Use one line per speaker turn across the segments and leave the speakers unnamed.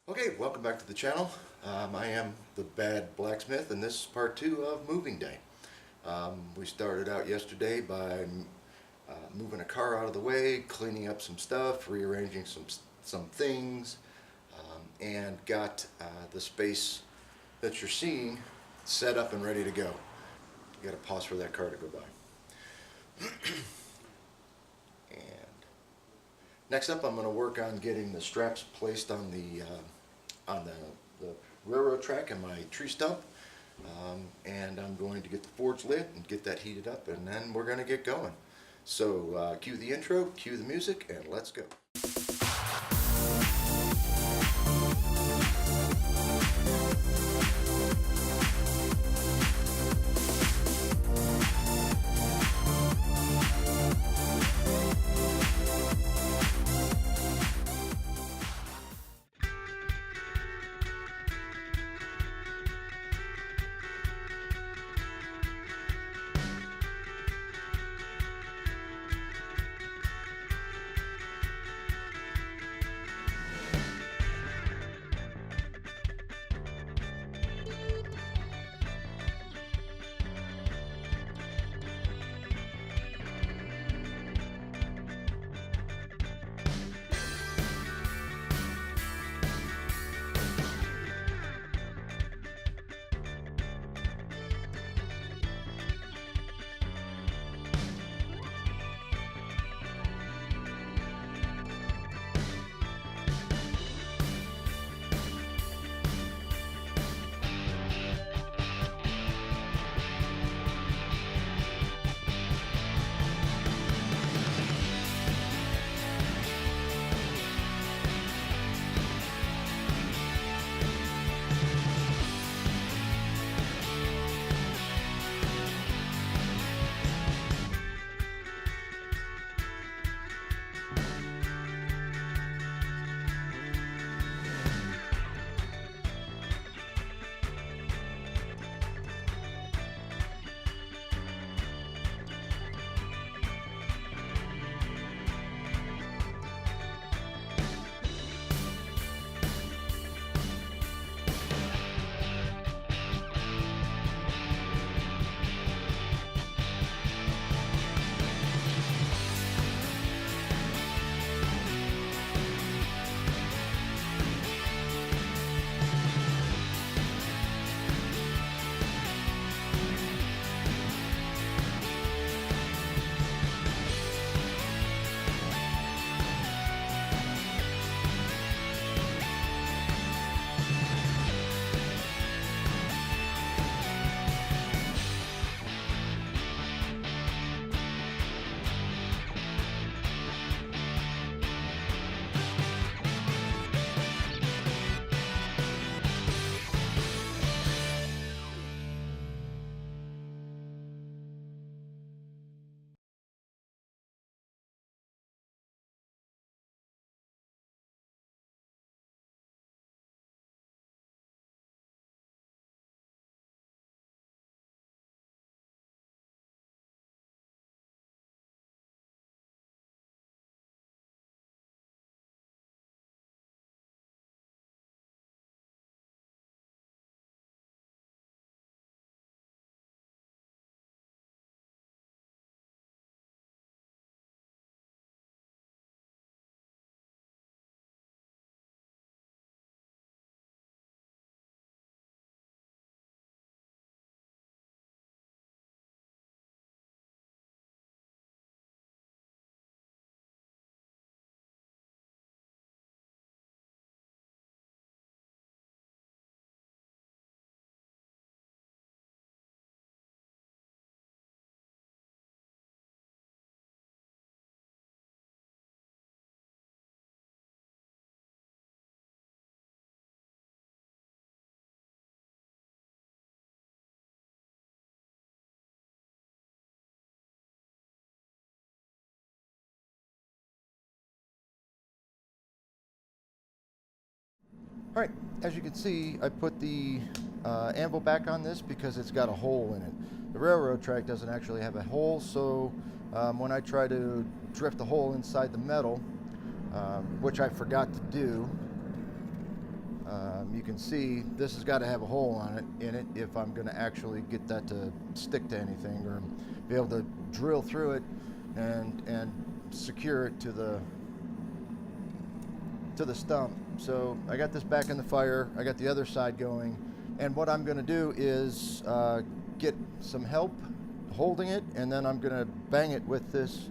Okay, welcome back to the channel. I am the bad blacksmith, and this is part two of moving day. We started out yesterday by moving a car out of the way, cleaning up some stuff, rearranging some things, and got the space that you're seeing set up and ready to go. You got to pause for that car to go by. And next up, I'm going to work on getting the straps placed on the railroad track and my tree stump. And I'm going to get the forge lit and get that heated up, and then we're going to get going. So cue the intro, cue the music, and let's go. All right, as you can see, I put the anvil back on this because it's got a hole in it. The railroad track doesn't actually have a hole, so when I try to drift the hole inside the metal, which I forgot to do, You can see this has got to have a hole on it in it if I'm going to actually get that to stick to anything, or be able to drill through it and secure it to the stump. So I got this back in the fire. I got the other side going, and what I'm going to do is get some help holding it, and then I'm going to bang it with this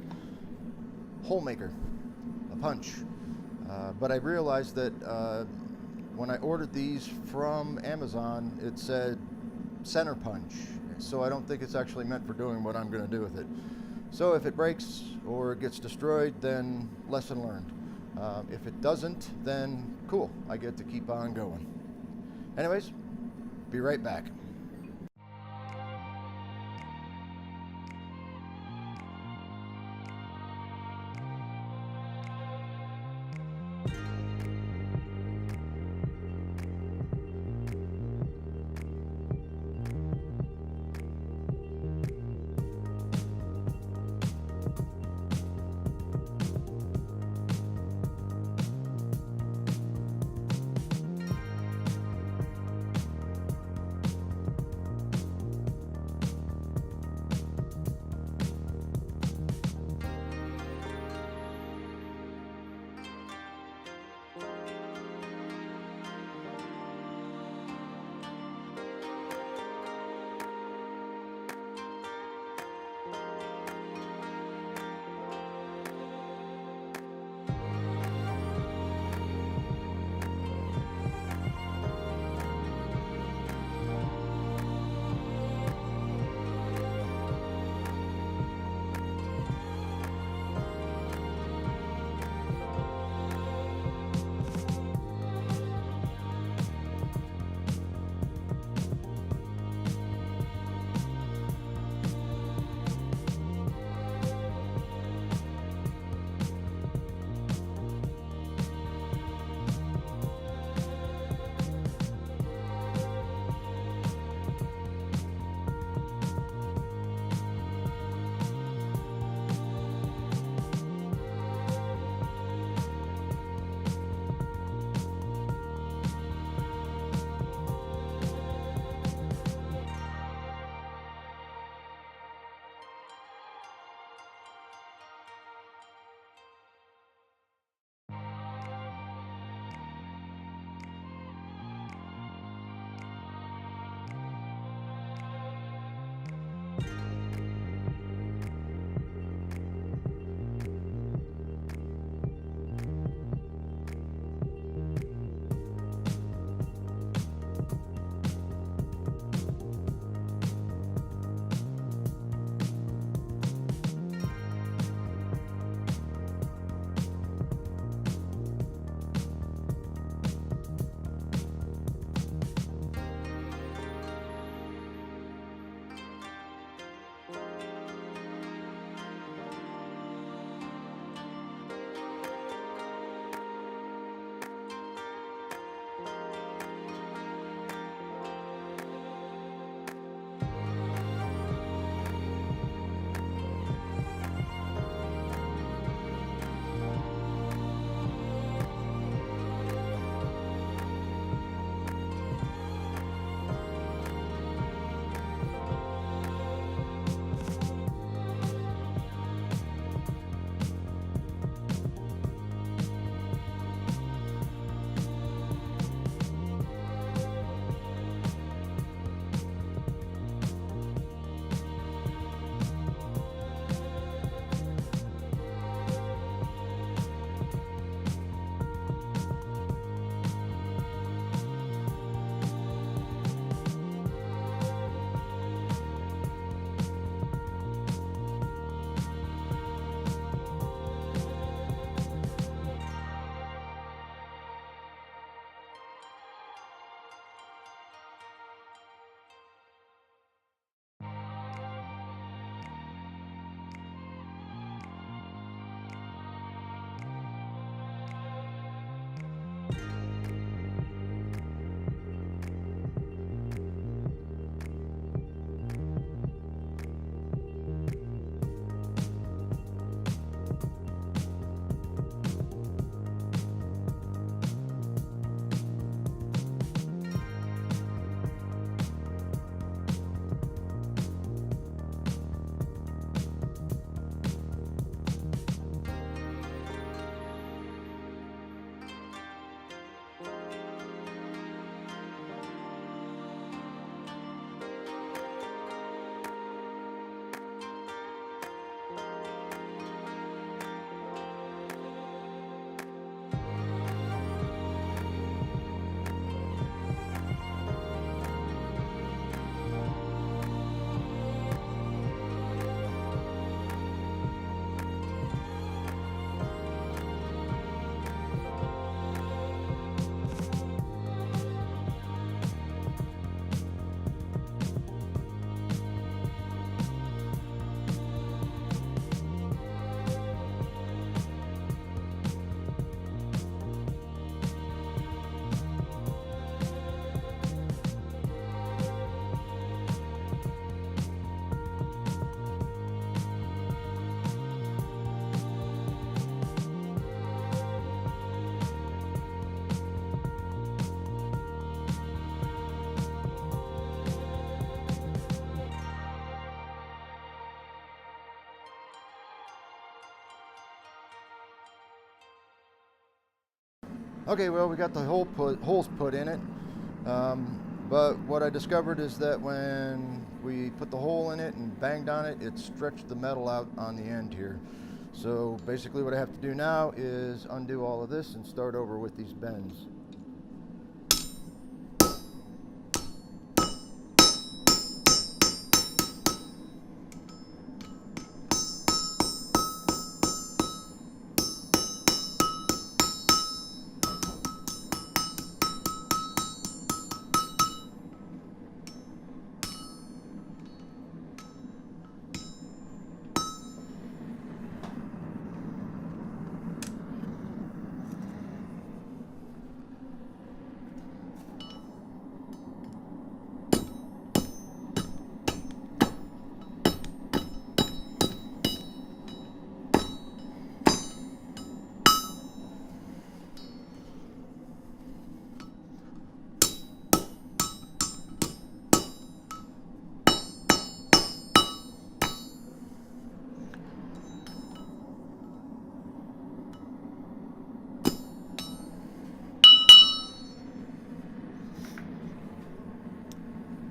hole maker, a punch. But I realized that when I ordered these from Amazon, it said center punch, so I don't think it's actually meant for doing what I'm going to do with it. So if it breaks or gets destroyed, then lesson learned. If it doesn't, then cool, I get to keep on going. Anyways, be right back. Okay, well, we got the holes put in it, but what I discovered is that when we put the hole in it and banged on it, it stretched the metal out on the end here. So basically what I have to do now is undo all of this and start over with these bends.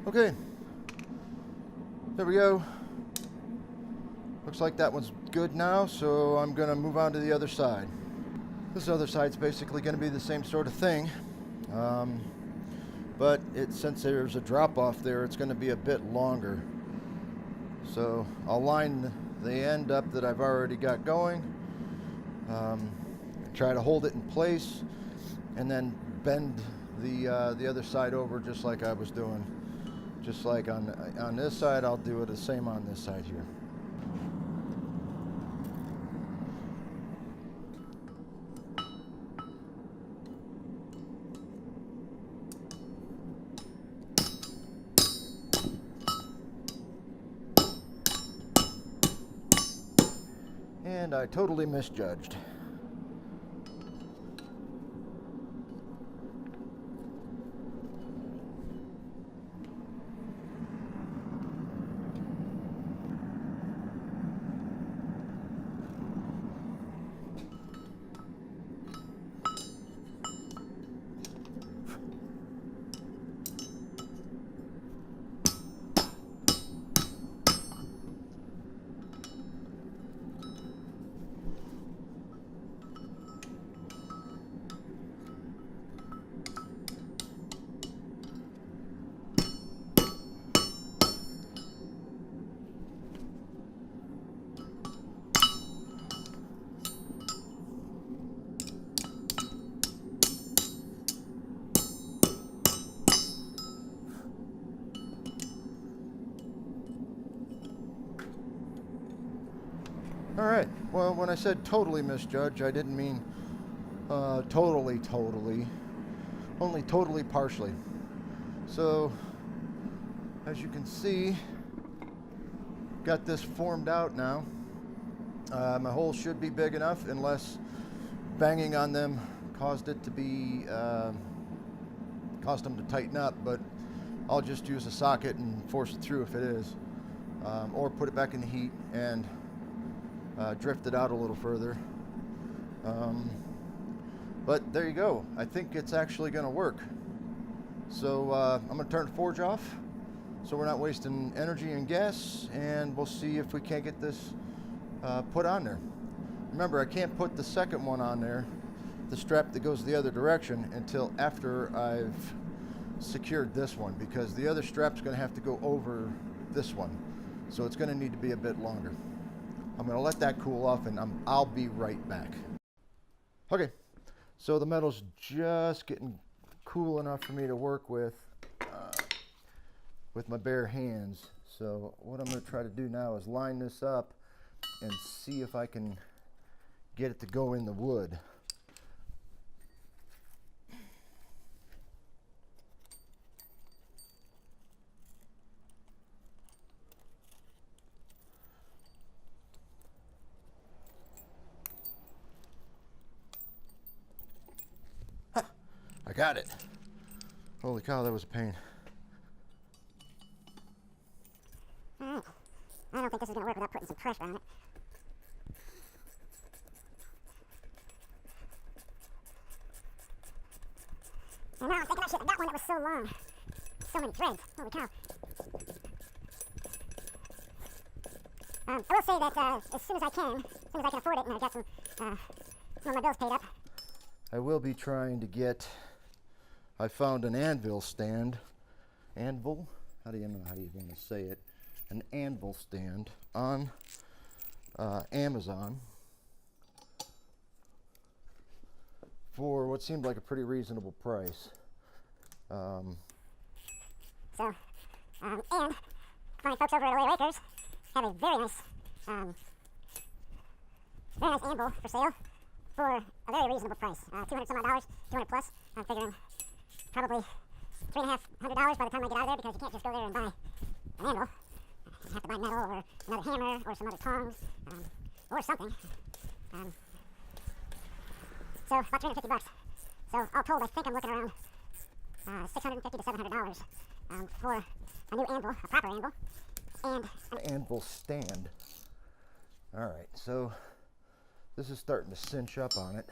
Okay, there we go. Looks like that one's good now, so I'm gonna move on to the other side. This other side's basically gonna be the same sort of thing, but since there's a drop off there, it's gonna be a bit longer. So I'll line the end up that I've already got going, try to hold it in place, and then bend the other side over just like I was doing. Just like on this side, I'll do it the same on this side here. And I totally misjudged. All right, well, when I said totally misjudge, I didn't mean totally, only totally partially. So, as you can see, got this formed out now. My holes should be big enough unless banging on them caused it to be, caused them to tighten up, but I'll just use a socket and force it through if it is, or put it back in the heat and drift it out a little further. But there you go. I think it's actually going to work. So I'm going to turn the forge off so we're not wasting energy and gas, and we'll see if we can't get this put on there. Remember, I can't put the second one on there, the strap that goes the other direction, until after I've secured this one, because the other strap's going to have to go over this one. So it's going to need to be a bit longer. I'm going to let that cool off, and I'll be right back. Okay, so the metal's just getting cool enough for me to work with my bare hands. So what I'm going to try to do now is line this up and see if I can get it to go in the wood. I got it. Holy cow, that was a pain.
I don't think this is going to work without putting some pressure on it. And now I'm thinking, oh shit, I got one that was so long. So many threads. Holy cow. I will say that as soon as I can afford it, and I got some of my bills paid up.
I will be trying to get, I found an anvil stand. Anvil? How do you know how you're going to say it? An anvil stand on Amazon for what seemed like a pretty reasonable price.
And fine folks over at Away Wakers have a very nice anvil for sale for a very reasonable price. $200 some odd dollars, 200 plus. I'm figuring probably $350 by the time I get out of there, because you can't just go there and buy an anvil. You have to buy metal or another hammer or some other tongs or something. So about $350. So all told, I think I'm looking around $650 to $700 for a new anvil, a proper anvil, and
an anvil stand. All right, so this is starting to cinch up on it,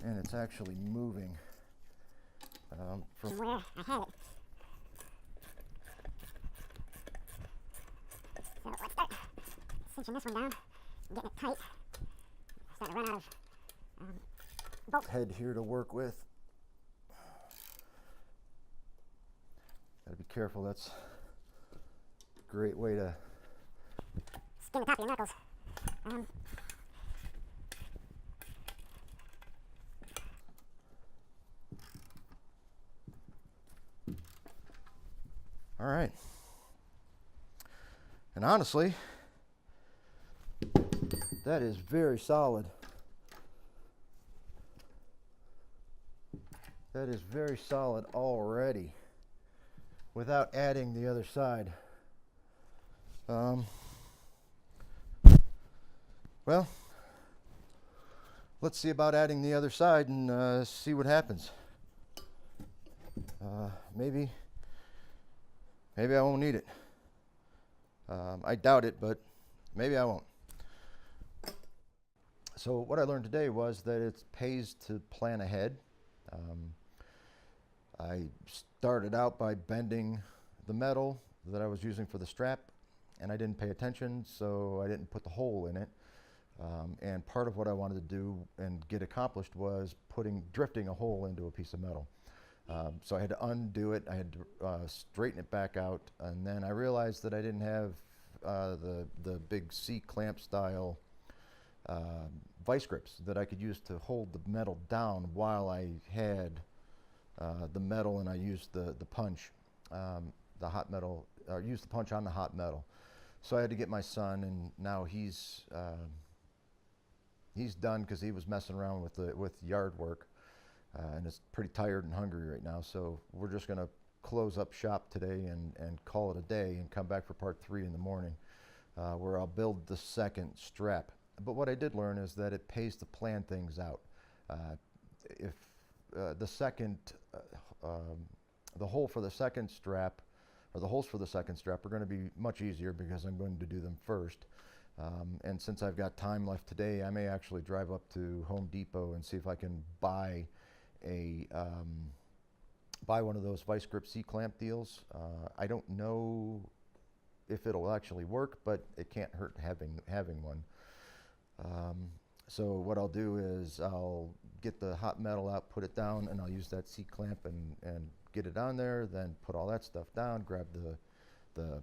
and it's actually moving
from where I had it. So let's start cinching this one down, getting it tight. Starting to run out of bolt
head here to work with. Gotta be careful, that's a great way to
skin the top of your knuckles.
All right. And honestly, that is very solid. That is very solid already, without adding the other side. Well, let's see about adding the other side and see what happens. Maybe I won't need it. I doubt it, but maybe I won't. So what I learned today was that it pays to plan ahead. I started out by bending the metal that I was using for the strap, and I didn't pay attention, so I didn't put the hole in it. And part of what I wanted to do and get accomplished was drifting a hole into a piece of metal. So I had to undo it, I had to straighten it back out, and then I realized that I didn't have the big C-clamp style vice grips that I could use to hold the metal down while I had the metal, and I used the punch, the hot metal, used the punch on the hot metal. So I had to get my son, and now he's done because he was messing around with yard work. And is pretty tired and hungry right now, so we're just going to close up shop today and call it a day and come back for part 3 in the morning, where I'll build the second strap. But what I did learn is that it pays to plan things out. If the hole for the second strap, or the holes for the second strap, are going to be much easier because I'm going to do them first. And since I've got time left today, I may actually drive up to Home Depot and see if I can buy one of those vice grip C-clamp deals. I don't know if it'll actually work, but it can't hurt having one. So what I'll do is I'll get the hot metal out, put it down, and I'll use that C-clamp and get it on there, then put all that stuff down, grab the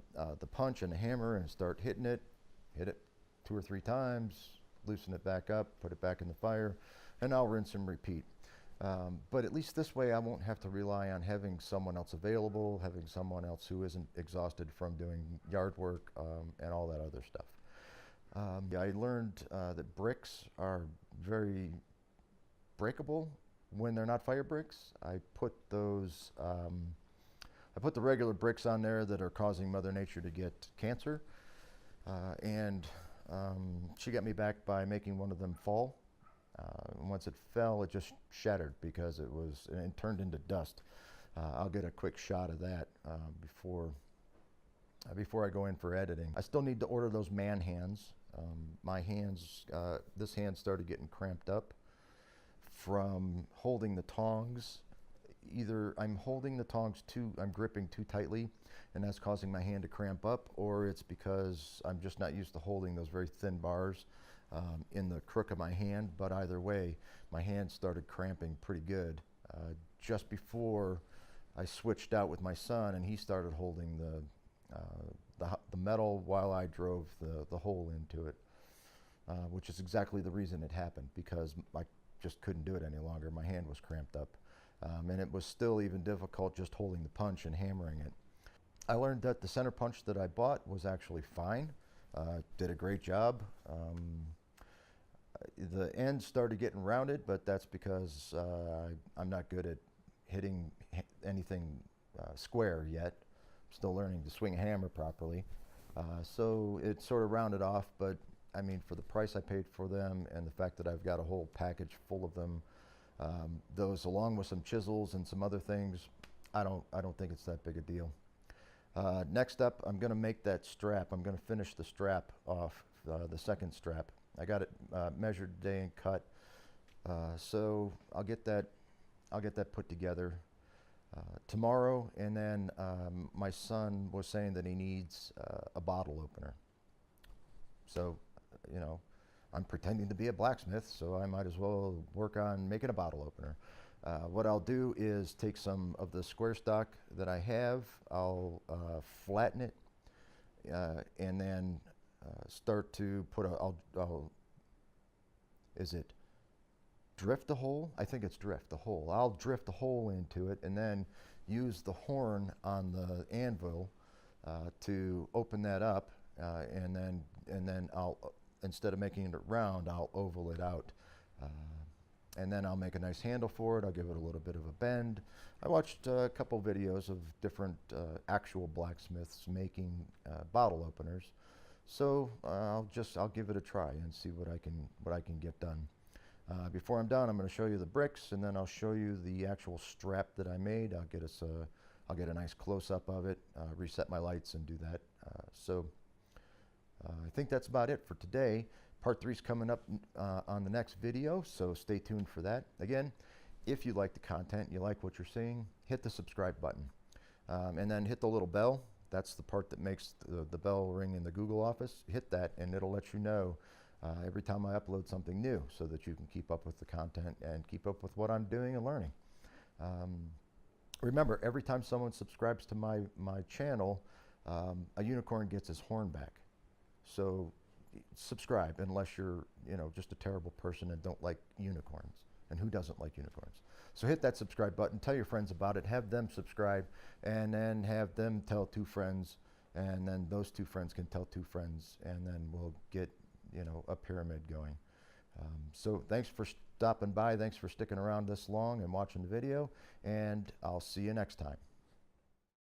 punch and the hammer and start hitting it, hit it 2 or 3 times, loosen it back up, put it back in the fire, and I'll rinse and repeat. But at least this way I won't have to rely on having someone else available, having someone else who isn't exhausted from doing yard work and all that other stuff. I learned that bricks are very breakable when they're not fire bricks. I put the regular bricks on there that are causing Mother Nature to get cancer, and she got me back by making one of them fall. Once it fell, it just shattered because it turned into dust. I'll get a quick shot of that before I go in for editing. I still need to order those man hands. My hands, this hand started getting cramped up from holding the tongs.
either I'm holding the tongs I'm gripping too tightly, and that's causing my hand to cramp up, or it's because I'm just not used to holding those very thin bars in the crook of my hand. But either way, my hand started cramping pretty good just before I switched out with my son, and he started holding the metal while I drove the hole into it, which is exactly the reason it happened, because I just couldn't do it any longer. My hand was cramped up, and it was still even difficult just holding the punch and hammering it. I learned that the center punch that I bought was actually fine. Did a great job. The ends started getting rounded, but that's because I'm not good at hitting anything square yet. I'm still learning to swing a hammer properly. So it sort of rounded off, but I mean, for the price I paid for them and the fact that I've got a whole package full of them, those along with some chisels and some other things, I don't think it's that big a deal. Next up, I'm going to make that strap. I'm going to finish the strap off, the second strap. I got it measured today and cut, so I'll get that put together tomorrow. And then my son was saying that he needs a bottle opener. So, you know, I'm pretending to be a blacksmith, so I might as well work on making a bottle opener. What I'll do is take some of the square stock that I have, I'll flatten it, and then start to put is it drift a hole? I think it's drift a hole. I'll drift a hole into it and then use the horn on the anvil to open that up, and then I'll, instead of making it round, I'll oval it out. And then I'll make a nice handle for it. I'll give it a little bit of a bend. I watched a couple videos of different actual blacksmiths making bottle openers. So I'll give it a try and see what I can get done. Before I'm done, I'm going to show you the bricks, and then I'll show you the actual strap that I made. I'll get a nice close-up of it, reset my lights, and do that. I think that's about it for today. Part 3 is coming up on the next video, so stay tuned for that. Again, if you like the content, you like what you're seeing, hit the subscribe button. And then hit the little bell. That's the part that makes the bell ring in the Google office. Hit that, and it'll let you know every time I upload something new, so that you can keep up with the content and keep up with what I'm doing and learning. Remember, every time someone subscribes to my channel, a unicorn gets his horn back. So subscribe, unless you're, you know, just a terrible person and don't like unicorns. And who doesn't like unicorns? So hit that subscribe button, tell your friends about it, have them subscribe, and then have them tell 2 friends, and then those 2 friends can tell 2 friends, and then we'll get, you know, a pyramid going. So thanks for stopping by, thanks for sticking around this long and watching the video, and I'll see you next time.